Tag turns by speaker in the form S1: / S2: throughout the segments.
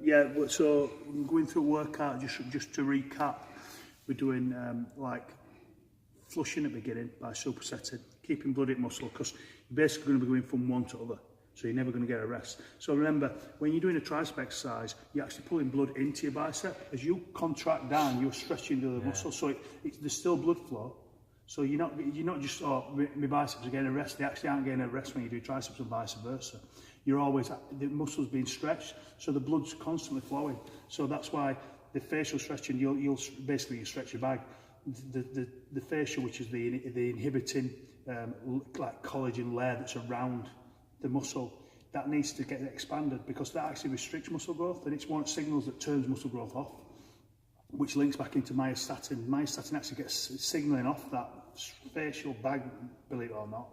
S1: Yeah, so going through a workout, just to recap, we're doing like flushing at the beginning by supersetting, keeping blood in muscle, because you're basically going to be going from one to other, so you're never going to get a rest. So remember, when you're doing a tricep exercise, you're actually pulling blood into your bicep. As you contract down, you're stretching the muscle, so there's still blood flow. So you're not just, oh, my biceps are getting a rest. They actually aren't getting a rest when you do triceps and vice versa. You're always, the muscle's being stretched, so the blood's constantly flowing. So that's why the facial stretching, you'll basically stretch your bag. The facial, which is the inhibiting like collagen layer that's around the muscle, that needs to get expanded, because that actually restricts muscle growth, and it's one of the signals that turns muscle growth off, which links back into myostatin. Myostatin actually gets signaling off that facial bag, believe it or not.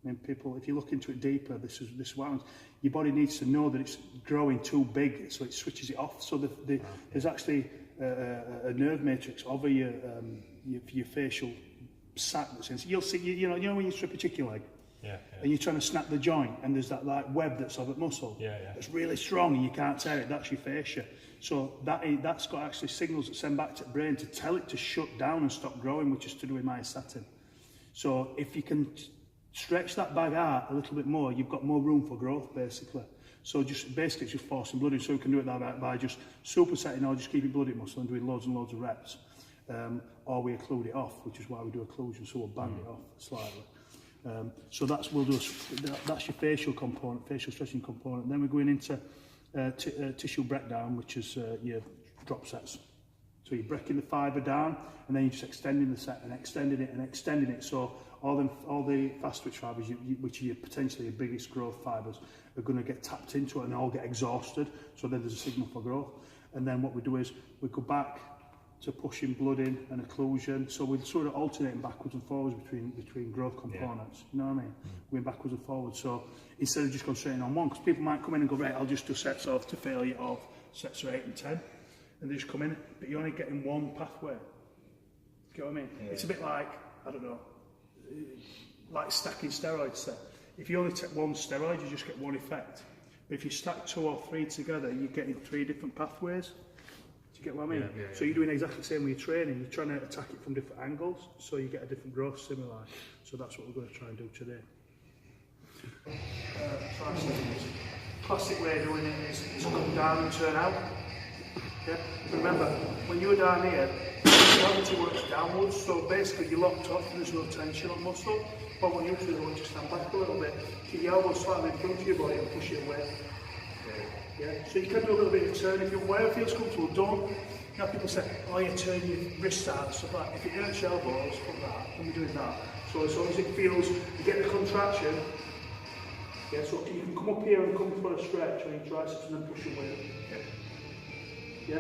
S1: I mean, people, if you look into it deeper, this is what happens. Your body needs to know that it's growing too big, so it switches it off. So there's actually a nerve matrix over your facial sac. You'll see, you know when you strip a chicken leg, and you're trying to snap the joint, and there's that like web that's of that muscle, that's really strong, and you can't tear it. That's your fascia. So that's got actually signals that send back to the brain to tell it to shut down and stop growing, which is to do with myostatin. So if you can stretch that bag out a little bit more, you've got more room for growth, basically. So basically it's just forcing blood in. So we can do it by just supersetting, or just keeping blood in muscle and doing loads and loads of reps. Or we occlude it off, which is why we do occlusion, so we'll band it off slightly. So that's your facial component, facial stretching component. Then we're going into tissue breakdown, which is your drop sets. So you're breaking the fibre down, and then you're just extending the set and extending it and extending it. So all the fast twitch fibres, which are potentially your biggest growth fibres, are going to get tapped into it and all get exhausted. So then there's a signal for growth. And then what we do is we go back to pushing blood in and occlusion. So we're sort of alternating backwards and forwards between growth components. You know what I mean? Going backwards and forwards. So instead of just concentrating on one, because people might come in and go, right, I'll just do sets of to failure of sets of 8 and 10. And they just come in, but you're only getting one pathway. You know what I mean? Yeah. It's a bit like, I don't know, like stacking steroids. So if you only take one steroid, you just get one effect. But if you stack 2 or 3 together, you're getting 3 different pathways. Do you get what I mean? So you're doing exactly the same with your training. You're trying to attack it from different angles, so you get a different growth stimuli. So that's what we're going to try and do today. Classic way of doing it is come down and turn out. Yeah. Remember, when you're down here, gravity works downwards, so basically you're locked off and there's no tension on muscle. But when you actually want to stand back a little bit, keep your elbows slightly in front of your body and push it away. Yeah. So you can do a little bit of turn if you're where it feels comfortable. Don't. You know, people say, oh, you turn your wrists out and stuff like that. If it hurts your elbows, fuck that. When we're doing that. So as long as it feels, you get the contraction. Yeah. So you can come up here and come for a stretch on your triceps and then push away. Yeah.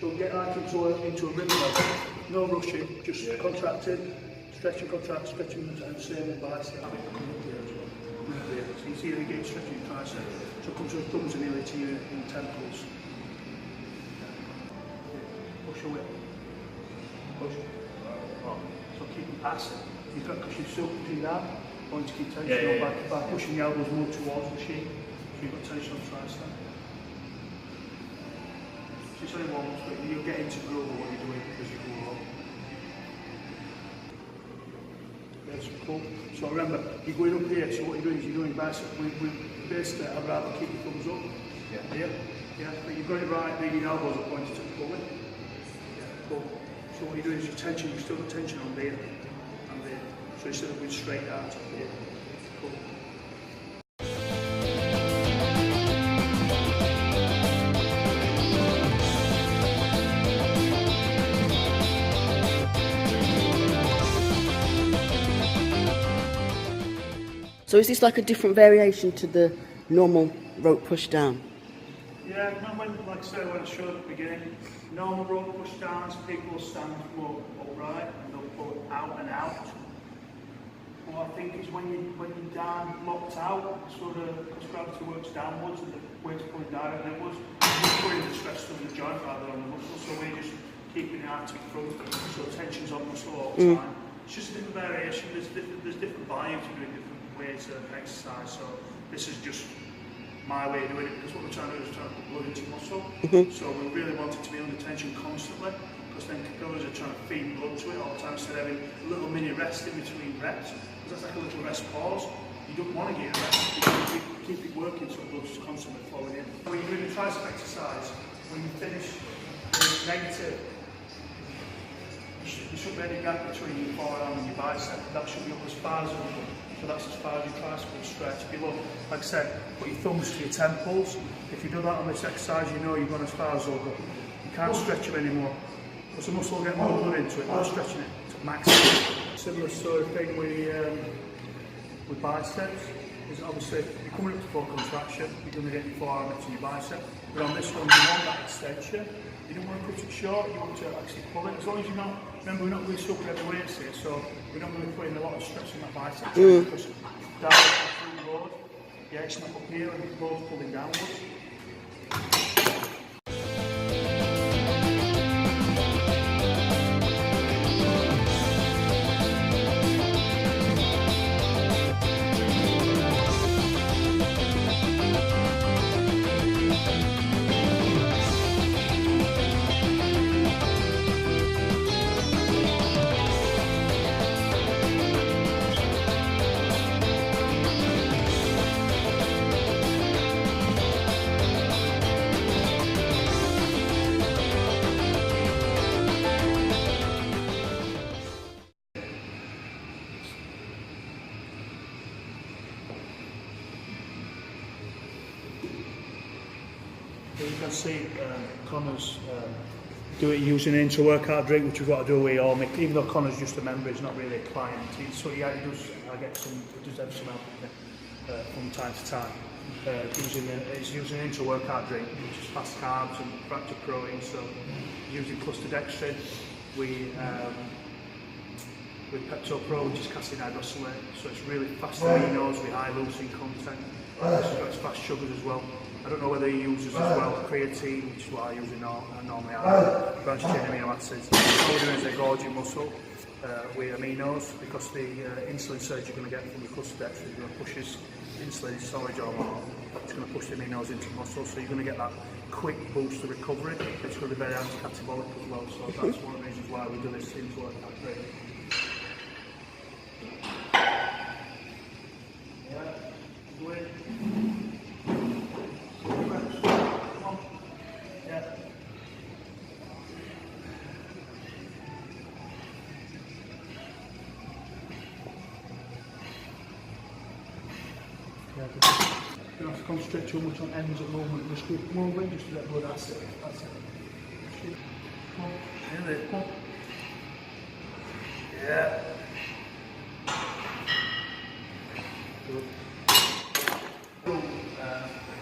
S1: So get like into a rhythm level, no rushing, just contracting, stretching, contract, stretching, and same with bicep. Come up here as well. So you see the again stretching your tricep. So come to the thumbs and nearly to your temples. Push away. Push. So keep it passive. You've got, because you're still pushing down, want to keep tension by pushing the elbows more towards the sheet. So you've got tension on the tricep. It's only once, but you'll get into groove of what you're doing as you go along. That's cool. So remember, you're going up here, so what you're doing is you're doing bicep. We basically, I'd rather keep your thumbs up. Yeah. But you've got it right, maybe your elbows are pointed to the pulley. Yeah, cool. So what you're doing is your tension, you've still got tension on there and there. So instead of going straight out to here. Cool.
S2: So is this like a different variation to the normal rope push down?
S1: Yeah, like I said, when I showed at the beginning, normal rope push downs, people stand more upright and they'll pull it out and out. What I think is when you're down, locked out, sort of, because gravity works downwards and the weight's pulling down and outwards, you're putting the stress on the joint rather than on the muscle, so we're just keeping the arm to front, so tension's on muscle all the time. It's just a different variation, there's different volumes to doing different ways of exercise, so this is just my way of doing it, because what we're trying to do is trying to put blood into muscle. So we really want it to be under tension constantly, because then capillaries are trying to feed blood to it all the time, instead of having a little mini rest in between reps, because that's like a little rest pause. You don't want to get a rest, you keep it working so blood's constantly flowing in. When you're doing a tricep exercise, when you finish with negative, there shouldn't be any gap between your forearm and your bicep. That should be up as far as it will. So that's as far as your tricep will stretch. If you look, like I said, put your thumbs to your temples. If you do that on this exercise, you know you've gone as far as they'll go. You can't stretch them anymore. Because the muscle will get more blood into it, not stretching it to maximum. Similar sort of thing with biceps. Is obviously, you're coming up to full contraction, you're going to get your forearm into your bicep. But on this one, you want that extension. You don't want to cut it short, you want to actually pull it. As long as you're not, remember we're not really super heavy weights here, so we're not really putting a lot of stress on that bicep. Because down through the load, yeah, it's not up here and the load's pulling downwards. You can see Connor's do it using an inter-workout drink, which we've got to do with all. Even though Connor's just a member, he's not really a client. So yeah, he does have some help from time to time. He's using an inter-workout drink, which is fast carbs and fracture protein. So using cluster dextrin, with Pepto Pro, which is casein hydrolysate. So it's really fast aminos with high leucine content. It's got its fast sugars as well. I don't know whether he uses as well creatine, which is what I use normally, branched chain amino acids. What we're doing is engorging muscle with aminos, because the insulin surge you're going to get from the cluster dextrin is going to push his insulin storage hormone. It's going to push the aminos into muscle, so you're going to get that quick boost of recovery. It's going to be very anti-catabolic as well, so that's one of the reasons why we do this into workout training. You don't have to concentrate too much on ends at the moment, just keep moving, just to let blood, that's it. Come on, nearly, come on. Yeah. Good.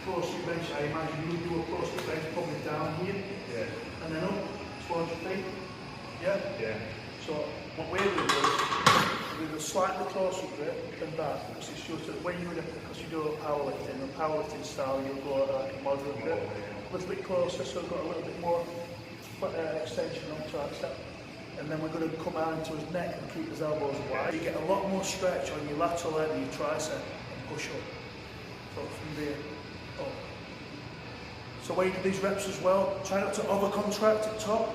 S1: Close to bench, I imagine you do a close to bench, probably down here, and then up towards your feet. Yeah? Yeah. So what we're doing is with a slightly closer grip than that, because it's just that when you're because you do powerlifting style, you'll go like a moderate grip, a little bit closer, so we've got a little bit more extension on tricep. And then we're going to come out into his neck and keep his elbows wide. You get a lot more stretch on your lateral end and your tricep and push up. So from there up. So when you do these reps as well, try not to over-contract at top.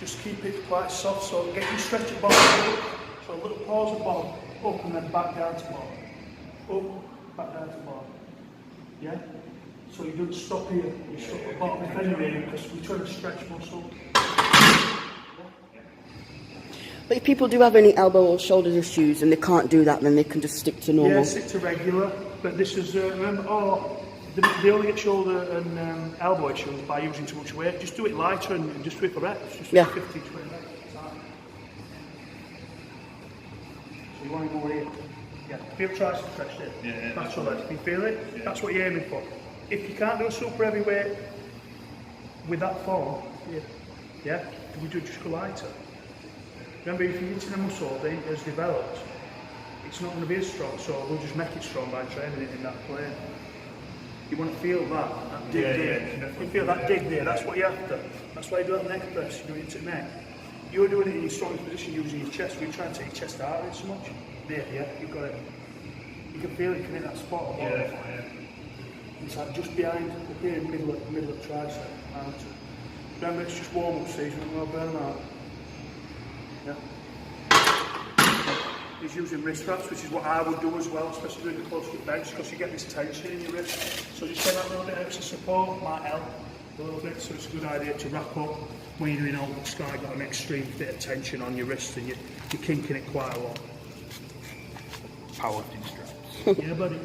S1: Just keep it quite soft, so get your stretch at bottom. So a little pause at bottom, up and then back down to bottom. Up, back down to bottom. Yeah? So you don't stop here, you stop at bottom if anyway, because we're trying to stretch muscle.
S2: But if people do have any elbow or shoulder issues and they can't do that, then they can just stick to normal.
S1: Yeah, stick to regular. But this is, remember, they only get shoulder and elbow issues by using too much weight. Just do it lighter and just do it for reps. Just 50, 20 reps. So you want to go here. Yeah, feel tricep stretched in. Yeah. That's all that. Can you feel it? Yeah. That's what you're aiming for. If you can't do a super heavy weight with that form, yeah, we do just go lighter. Remember, if you're hitting a muscle that has developed, it's not going to be as strong, so we'll just make it strong by training it in that plane. You want to feel that dig there. You feel that dig there, that's what you're after. That's why you do that neck press, you do it into the neck. You're doing it in your strongest position using your chest, we're trying to take your chest out of it so much. There, yeah, you've got it. You can feel it, you can hit that spot. It's like just behind here, middle of tricep. Remember, it's just warm up season, and we'll burn them out. Yeah. He's using wrist wraps, which is what I would do as well, especially doing the close grip bench, because you get this tension in your wrist. So just get that little bit of extra support, might help a little bit. So it's a good idea to wrap up when you're doing all the sky, got an extreme bit of tension on your wrist and you're kinking it quite a lot.
S3: Powerlifting straps.
S1: Yeah, buddy.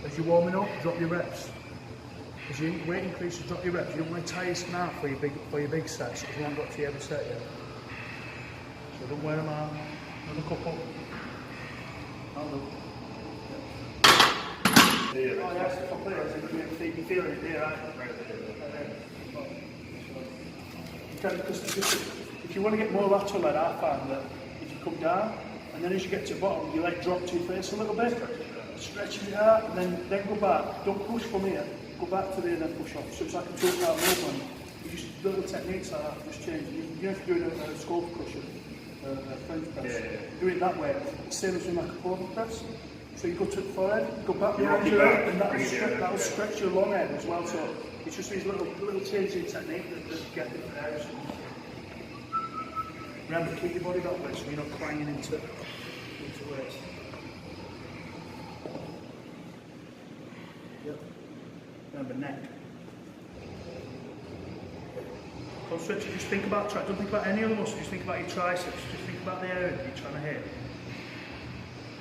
S1: As you're warming up, drop your reps. As your weight increases, drop your reps. You don't want to tire yourself out for your big sets, because you haven't got to your every set yet. So don't wear them out. Another couple. I'll do. Yeah. Oh, yes, if I play it, you're feeling it there, right? Because if you want to get more lateral lead, I find that if you come down, and then as you get to the bottom, your leg drop to your face a little bit, stretch it out, and then go back. Don't push from here, go back to there and then push off. So it's like a jump out movement. You just little techniques like that, just change. You know, if you're doing a skull cushion, a French press, do it that way. Same as doing like a pull-up press. So you go to the forehead, go back behind your head, and that'll stretch your long head as well. So it's just these little changes in technique that get different areas. Remember, keep your body that way so you're not clanging into weights. Yep. Remember, neck. Concentrate, just think about, don't think about any other muscle, just think about your triceps, just think about the area that you're trying to hit.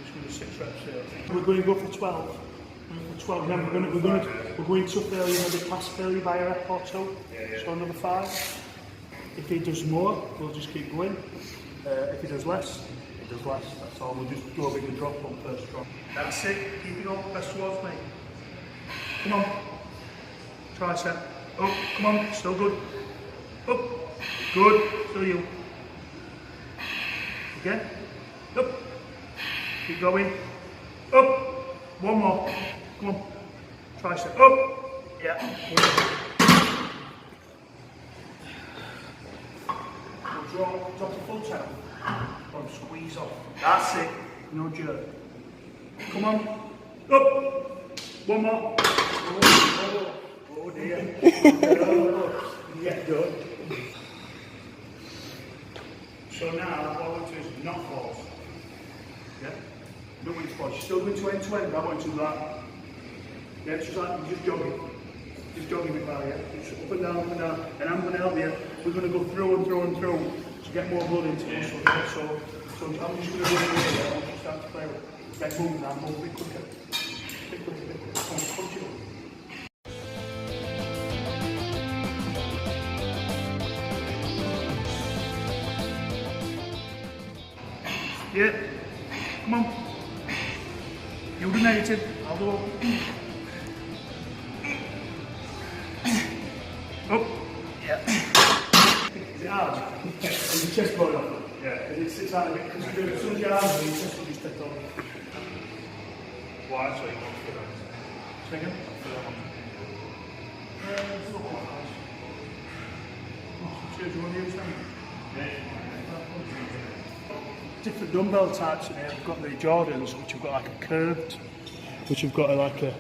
S1: Just going to 6 reps here. We're going to go for 12. For 12, remember, we're going to failure, maybe past failure by a rep or 2. So another 5. If he does more, we'll just keep going. If he does less, he does less. That's all. We'll just do a bigger drop on first drop. That's it. Keep it up. Best towards me. Come on. Tricep. Up. Come on. Still good. Up. Good. Still you. Again. Up. Keep going. Up. One more. Come on. Tricep. Up. Yeah. Drop the full tail. Or squeeze off. That's it. No jerk. Come on. Up. One more. Oh dear. Yeah, good. So now what I want to do is not falls. Yeah? No wings falls. You're still going to end, but I want you to do that. Yeah, it's just like you're just jogging. Just jogging it by, yeah? Just up and down, and I'm going to help you. We're going to go through and through and through to get more blood into the muscle. Yeah? So I'm just going to go through here. I want you to start to play with it. Then move now, move a bit quicker. A bit quicker, Come on, punch it up. Yeah. Come on. You do negative. I'll do up. Up. Yeah. Is it hard? Is your chest blowing off? Yeah. It's hard a bit because as soon as your arms are, your chest will just take over.
S3: Well, actually, you want to put on.
S1: Second? It's not quite nice. Cheers, you want to use them?
S3: Yeah.
S1: Different dumbbell types in here. We've got the Jordans, which have got like a curved, which have got like a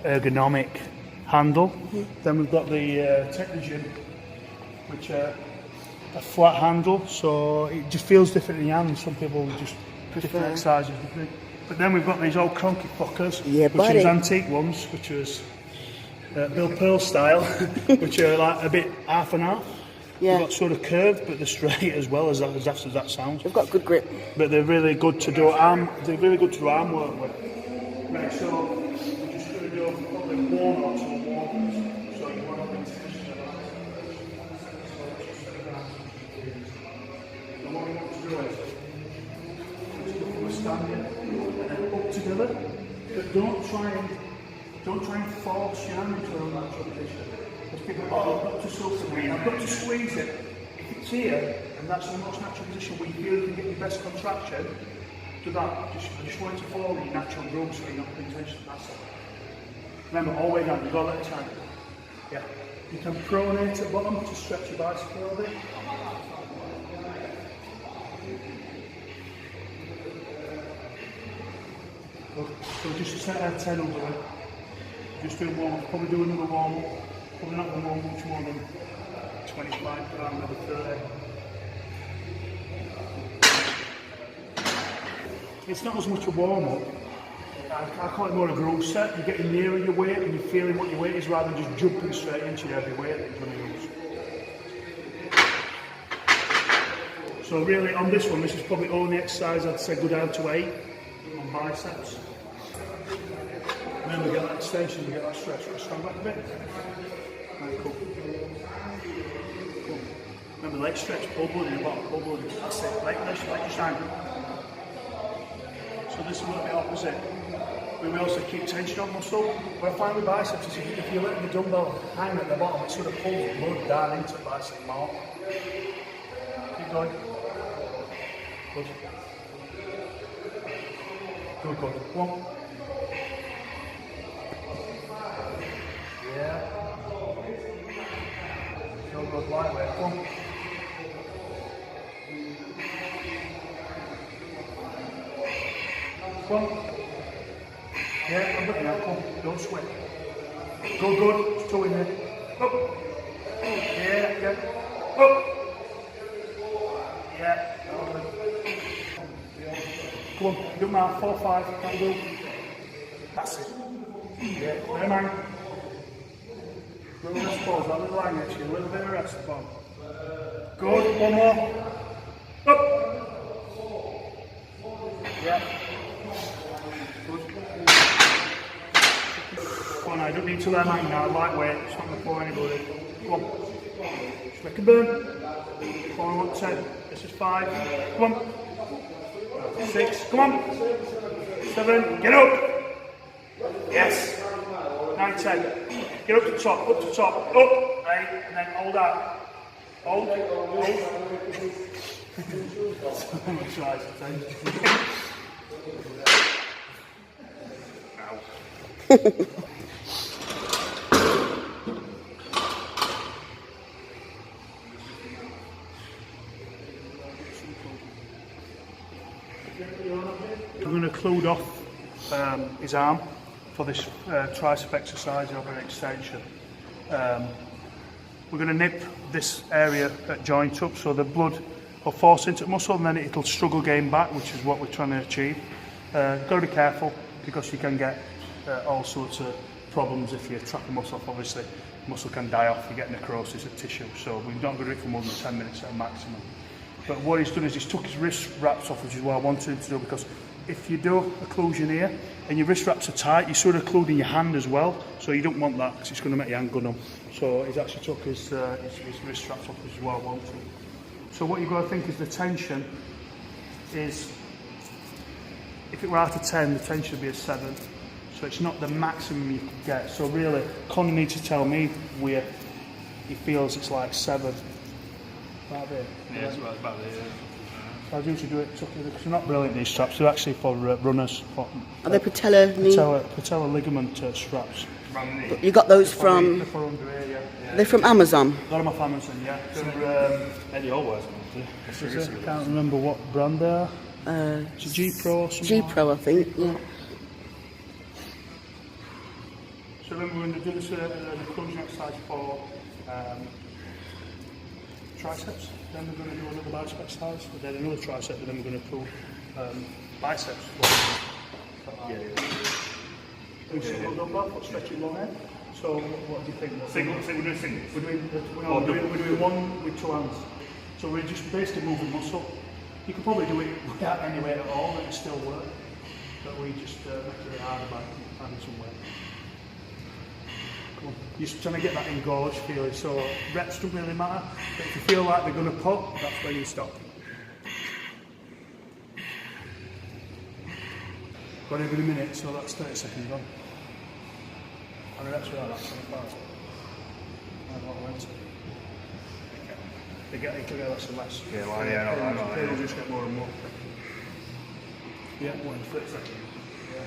S1: ergonomic handle. Then we've got the Technogen, which are a flat handle, so it just feels different in your hands. Some people just different exercises. But then we've got these old cronky fuckers, which are these antique ones, which is Bill Pearl style, which are like a bit half and half.
S2: Yeah.
S1: They've got sort of curved, but they're straight as well as that sounds.
S2: They've got good grip.
S1: But they're really good to do arm. They're really good to do arm work with. Right, so we're just going to do probably 1 or 2 walkers. So you want to into position of that. And what we want to do is just go from a standing and then up together. But don't try and force your hand into a natural position. People, I've got to I've got to squeeze it. If it's here, and that's the most natural position where you feel you can get your best contraction, do that. I just want it to fall in your natural groove so you're not putting tension. That's it. Remember, all the way down, you've got to let it time. Yeah. You can pronate at the bottom to stretch your biceps a little bit. Good. So just set a 10 under it. Just do one, probably do another warm up. Probably not going to go much more than 25 per maybe 30. It's not as much a warm up. I call it more a growth set. You're getting nearer your weight and you're feeling what your weight is rather than just jumping straight into your heavy weight that you're going to use. So really on this one, this is probably only exercise I'd say go down to 8 on biceps. And then we get that extension, we get that stretch. Right, stand back a bit. Right, cool. Cool. Remember leg stretch, pull blood in the bottom, pull blood in. That's it. Leg just hang. So this is a little bit opposite. We also keep tension on muscle. What I find with biceps is if you let the dumbbell hang at the bottom, it sort of pulls blood down into the bicep more. Keep going. Good. Good, good. One. Yeah. No good, lightweight. One. One. Yeah, I'm looking at. Come, don't sweat. Good, good. It's two in there. Up. Yeah, yeah. Up. Yeah. Come on, do my 4, 5. That'll do. That's it. Yeah, where am I? Little rest pause, that little line actually, a little bit of rest pause. Good, one more. Up. Yeah. Good. Come on, I don't need to let hang now, lightweight, it's not going to pull anybody. Come on. Just make a burn. Come on, what, 10. This is 5. Come on. 6. Come on. 7. Get up. Yes. 9, 10. Get up to the top, up to the top, up. 8, and then hold out. Hold. Hold. So much size, I'm going to include off his arm for this tricep exercise over an extension. We're going to nip this area at joint up so the blood will force into the muscle and then it'll struggle getting back, which is what we're trying to achieve. Got to be careful because you can get all sorts of problems if you trap a muscle off. Obviously, muscle can die off, you get necrosis of tissue, so we've not got to do it for more than 10 minutes at a maximum. But what he's done is he's took his wrist wraps off, which is what I wanted him to do, because if you do occlusion here and your wrist wraps are tight, you're sort of occluding your hand as well, so you don't want that because it's going to make your hand go numb. So he's actually took his wrist straps off, which is what I wanted. So what you've got to think is the tension is, if it were out of 10, the tension would be a 7. So it's not the maximum you could get. So really, Connor needs to tell me where he feels it's like 7. About there.
S3: Yeah, it's about there.
S1: So I usually do it because they're not brilliant, these straps. They're actually for runners.
S2: Are they patella knee?
S1: Patella ligament straps.
S2: You got those from?
S1: They're for under here, yeah.
S2: They're from Amazon.
S1: Got them off Amazon, yeah.
S3: Eddie Allwears.
S1: I can't remember what brand they are. It's a G Pro or something.
S2: G Pro, I think. Yeah.
S1: So remember we're going to do this occlusion exercise for triceps. Then we're going to do another bicep exercise, and then another tricep, and then we're going to pull biceps. Stretching long head. So what do you think?
S3: Single, we're doing single.
S1: We're doing one with 2 hands. So we're just basically moving muscle. You could probably do it without any weight at all and it still work. But we just make it harder by adding some weight. Come on. You're just trying to get that engorged feeling. So reps don't really matter. But if you feel like they're going to pop, that's where you stop. Got every minute, so that's 30 seconds gone. And the reps are like that, 25. They get less and less.
S3: Yeah, well, yeah, I know.
S1: They'll just get more and more. Yeah, 30 seconds. Yeah.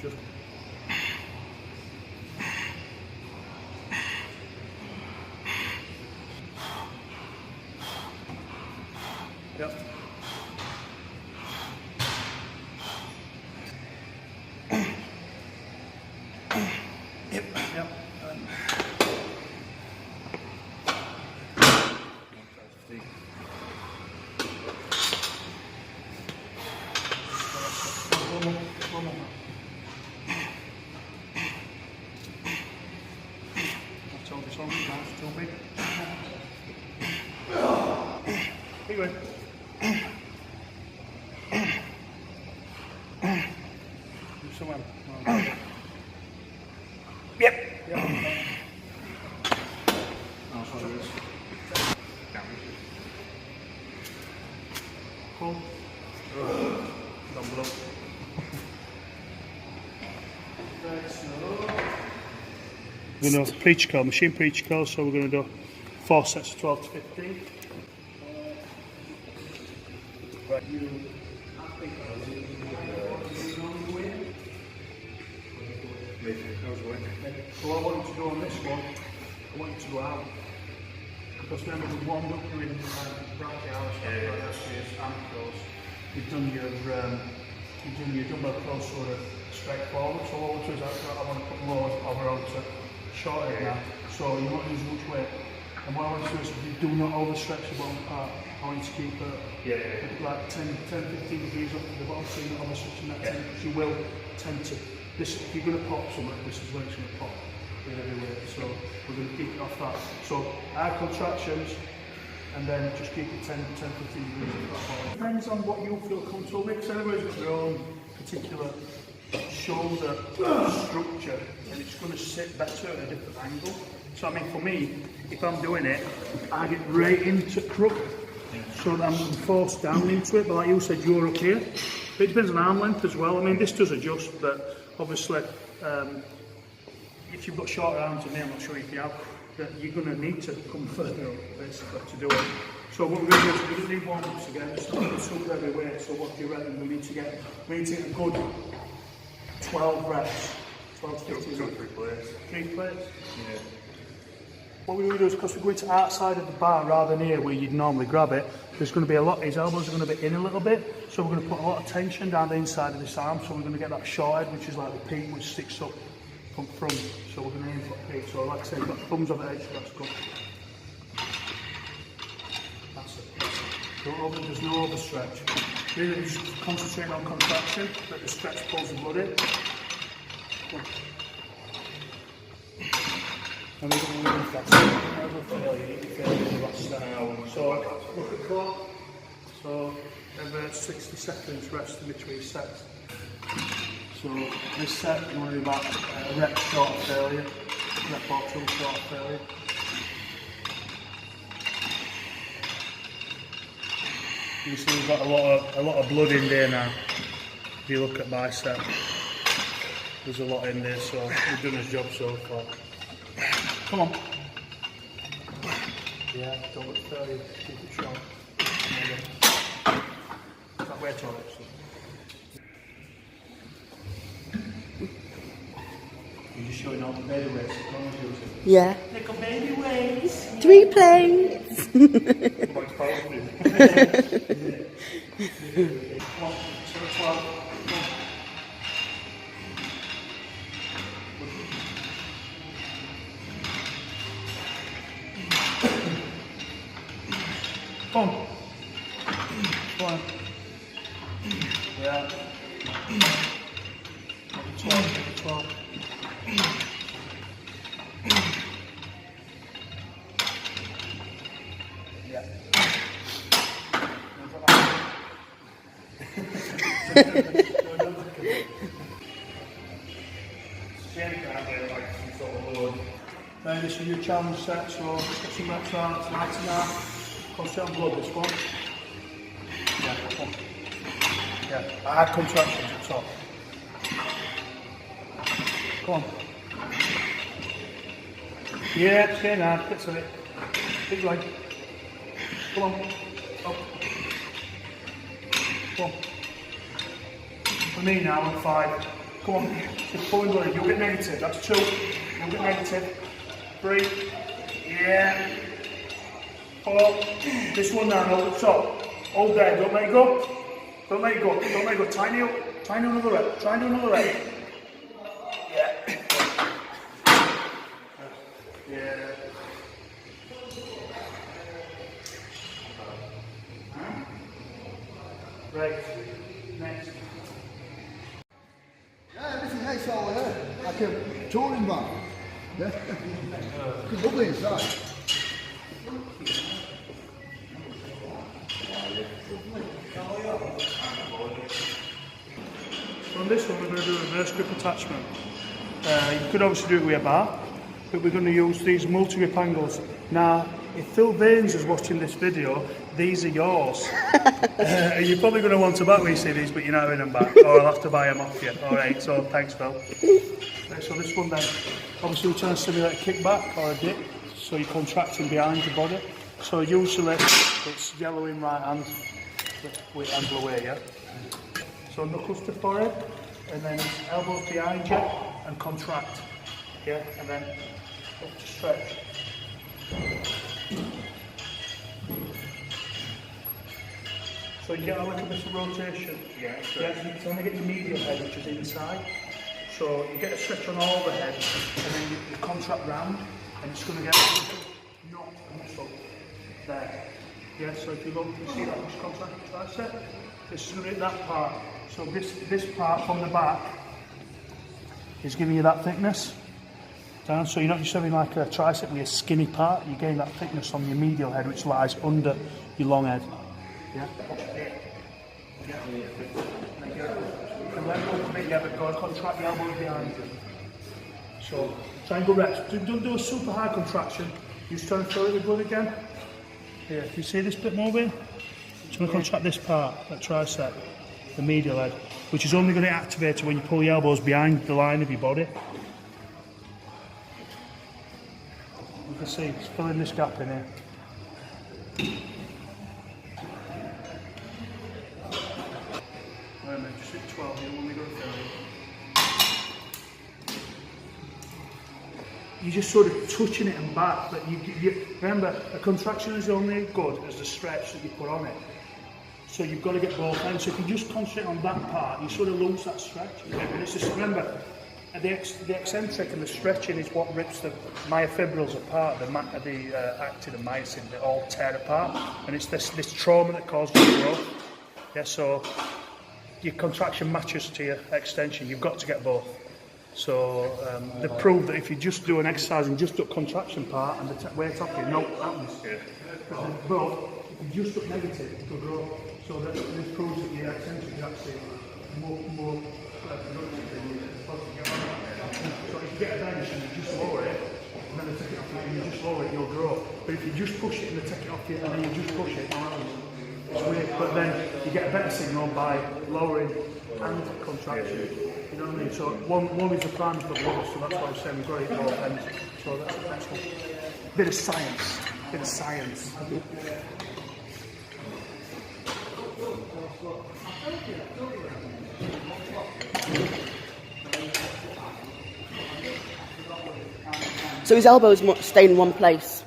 S1: Sure. Yep. Yep. Yep. One more. I've told this one, that's too big. Keep going. Somewhere. Yep. Yep. That's what it is. Cool. Down below. We're going to preach curl, machine preach curl, so we're going to do 4 sets of 12 to 15. Right, you, I think I was so what I want you to do on this one, I want you to go out. Because remember we've warmed up doing brachialis, ankles, you've done your dumbbell curls sort of straight forward. So what I want to do is I want to put more over onto shorter now. So you're not using much weight. And what I want to do is if you do not overstretch the bottom part, I want you to keep it like 10-15 degrees up to the bottom, so you're not overstretching that 10, because you will tend to. This, if you're going to pop something, this is where it's going to pop everywhere. So we're going to keep it off that. So add contractions and then just keep it 10-15 degrees at that bottom. Depends on what you feel comfortable with, because everybody's got their own particular shoulder structure and it's going to sit better at a different angle. So I mean for me, if I'm doing it, I get right into crook so that I'm forced down into it, but like you said, you're up here. But it depends on arm length as well. I mean this does adjust, but obviously if you've got shorter arms than me, I'm not sure if you have, that you're going to need to come further up basically to do it. So what we're going to do is we're going to do warm-ups again, it's not going to suit every way, so what do you reckon we need to get? We need to get a good 12 reps, 12 to 15 reps.
S3: 3 plates.
S1: 3 plates?
S3: Yeah.
S1: What we're going to do is, because we're going to outside of the bar rather than here where you'd normally grab it, there's going to be a lot, his elbows are going to be in a little bit, so we're going to put a lot of tension down the inside of this arm, so we're going to get that short head, which is like the peak, which sticks up from front, so we're going to aim for the peak. So like I said, we've got thumbs over edge, so that's good. That's it. There's no overstretch. Really just concentrate on contraction, let the stretch pulls the blood in. And we're going to move that. So look at clock. So every 60 seconds rest in between sets. So this set you want to do about a rep short of failure, rep or 2 short of failure. You see we've got a lot of blood in there now. If you look at bicep, there's a lot in there, so we've done his job so far. Come on. Yeah, don't look failure, keep it short. That way to it. You're just showing off the baby weights.
S2: Yeah.
S1: Little baby weights.
S2: 3 plates.
S1: Come on, so 12. Come on. Come on. Yeah. 12. Yeah. Now this is your challenge set, so just get some reps on, it's nice and that. Concentrate on blood, this one. Yeah, come on. Yeah, add contractions at the top. Come on. Yeah, stay now, bits of it. Big leg. Come on. Up. Come on. For me now, I'm 5. Come on. Just pulling blood. You'll get negative. That's 2. You'll get negative. 3. Yeah. 4. This one now, over the top. Hold there, don't let it go. Don't let it go, don't let it go. Tiny up, try and do another rep, try and do another rep. Yeah. Yeah. Right, next.
S4: Yeah, this is nice all here. Like a touring van. Yeah. It's lovely inside.
S1: So on this one we're going to do a reverse grip attachment. You could obviously do it with a bar, but we're going to use these multi-grip angles. Now, if Phil Baines is watching this video, these are yours. You're probably going to want to back when you see these, but you're not having them back, or I'll have to buy them off you. Alright, so thanks Phil. Right, so this one then, obviously we're trying to simulate a kickback or a dip, so you're contracting behind your body. So usually it's yellow in right hand, with hand away, yeah? So knuckles to forehead, and then elbows behind you, and contract, yeah? And then up to stretch. So you get a little bit of rotation. Yeah, you can only get your medial head, which is inside. So you get a stretch on all the head, and then you contract round, and it's going to get a little knot muscle there. Yeah, so if you look, you see that much contract tricep. This is going to hit that part. So this part from the back is giving you that thickness down. So you're not just having like a tricep with a skinny part. You gain that thickness on your medial head, which lies under your long head. Yeah. And let go a bit, yeah, but go and contract the elbows behind you. So triangle reps. Don't do a super high contraction. You just try and fill it with blood again. Here, can you see this bit moving? Just want to contract this part, that tricep, the medial head, which is only going to activate when you pull your elbows behind the line of your body. You can see it's filling this gap in here. Wait a minute, just hit 12 here when we go to 30. You're just sort of touching it and back, but you remember, a contraction is only good as the stretch that you put on it. So you've got to get both ends. So if you just concentrate on that part, you sort of lose that stretch. And it's just, remember, the eccentric and the stretching is what rips the myofibrils apart, the actin and myosin, they all tear apart. And it's this trauma that causes the growth. Yeah, so your contraction matches to your extension. You've got to get both. So they prove that if you just do an exercise and just do a contraction part and the weight off you, no happens. But if you just do negative, it will grow. So this proves that your extension is actually more productive than your positive. So if you get a bench and you just lower it, and then they take it off you and you just lower it, you'll grow. But if you just push it and they take it off you and then you just push it, it's weird. But then you get a better signal by lowering and contraction. You know what I mean? So one is the prime for the other, so that's why I'm saying we've got to hit both ends. So that's the next one. Bit of science. Bit of science.
S2: So his elbows stay in one place,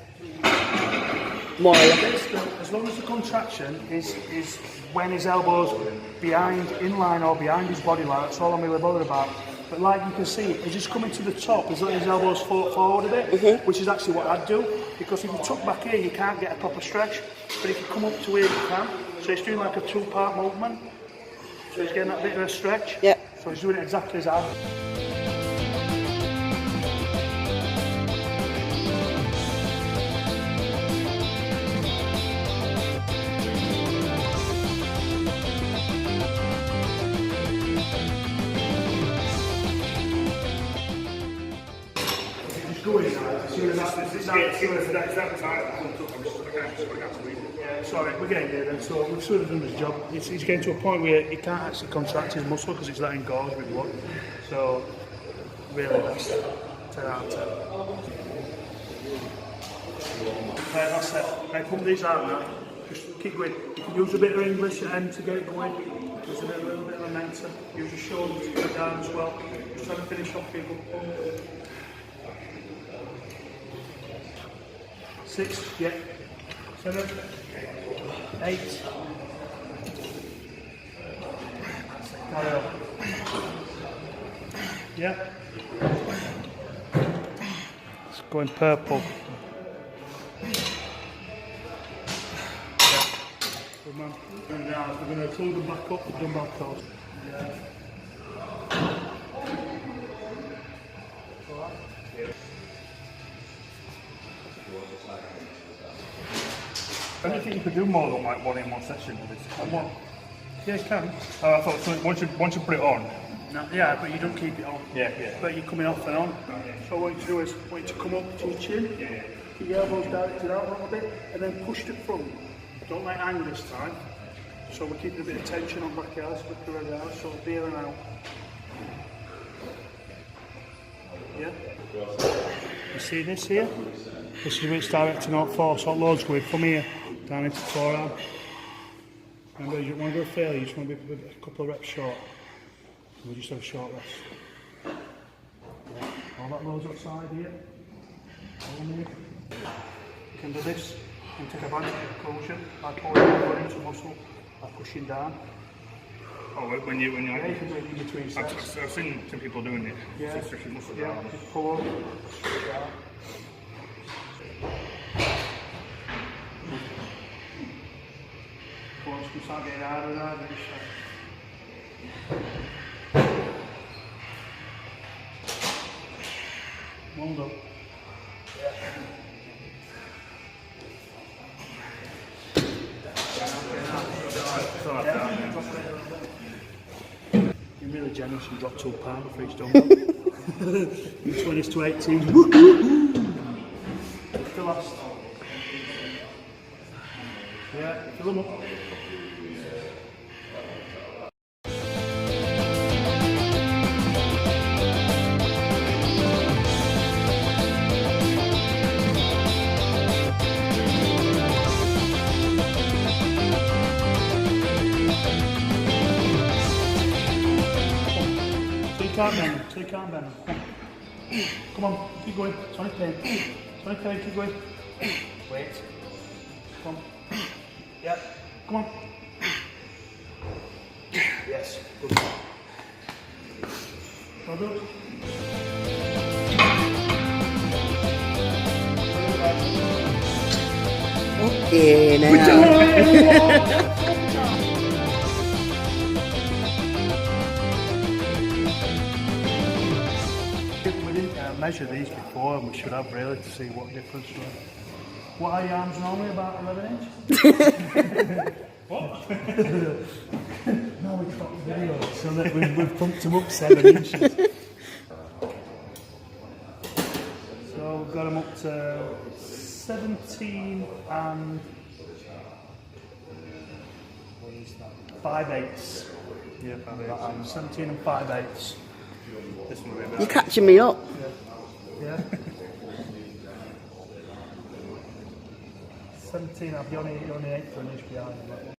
S2: more or less.
S1: As long as the contraction is when his elbows behind, in line or behind his body line, that's all I'm really bothered about. But like you can see, as he's coming to the top, he's letting his elbows forward a bit, which is actually what I'd do, because if you tuck back here, you can't get a proper stretch. But if you come up to here, you can. So he's doing like a two-part movement. So he's getting that bit of a stretch.
S2: Yeah.
S1: So he's doing it exactly as I do. Sorry, we're getting there then. So we've sort of done his job. He's getting to a point where he can't actually contract his muscle because it's that engorged with blood. So really, that's 10 out of 10. Right, that's it. Right, pump these out now. Just keep going. You can use a bit of English at the end to get it going. Use a little bit of momentum. Use your shoulders to go down as well. Just trying to finish off people. 6, yeah. 7, 8, Carry on. Yeah. It's going purple. Yeah. Good man. And now we're going to pull them back up with dumbbell curls. Yeah.
S3: I don't think you could do more than like one in one session with this.
S1: What? Yeah, you can.
S3: Oh, I thought so once you put it on.
S1: No, yeah, but you don't keep it on.
S3: Yeah, yeah.
S1: But you're coming off and on. So what you do is, I want you to come up to your chin, keep your elbows directed out a little bit, and then push to front. Don't let hang this time. So we're keeping a bit of tension on back here, so we're ready out, so be in and out. Yeah? You see this here? This is where it's directing out force, so loads going from here down into the forearm. Remember, you don't want to go failure, you just want to be a couple of reps short. We'll just have a short rest. Yeah. All that loads outside here. All here. You can do this and take advantage of the closure by pulling over into muscle, by pushing down.
S3: Oh, when you
S1: Yeah, you can do it in between sets.
S3: I've seen some people doing it.
S1: Yeah,
S3: It's stretching muscle
S1: yeah,
S3: down.
S1: just pull over, stretch out. Once we start getting harder and harder, just well done. You're really generous and dropped £2 for each dumbbell. From 20s to 18s. The last. Yeah, fill them up. So you can't bend them. Come on, keep going. It's only pain. It's only pain, keep going. Wait. Come on. Yeah, come on. Yes, good. Well done.
S2: Okay, now.
S1: We didn't measure these before, and we should have really to see what difference was. What are your arms normally, about 11 inch? What? No, we got the video, so that we've pumped them up 7 inches. So we've got them up to 17 and 5/8.
S3: Yeah, 5/8.
S1: 17 and 5/8.
S3: This one will be
S2: You're
S3: about.
S2: catching me up.
S1: Yeah. 17, I'll be only 8 for an inch behind on that one.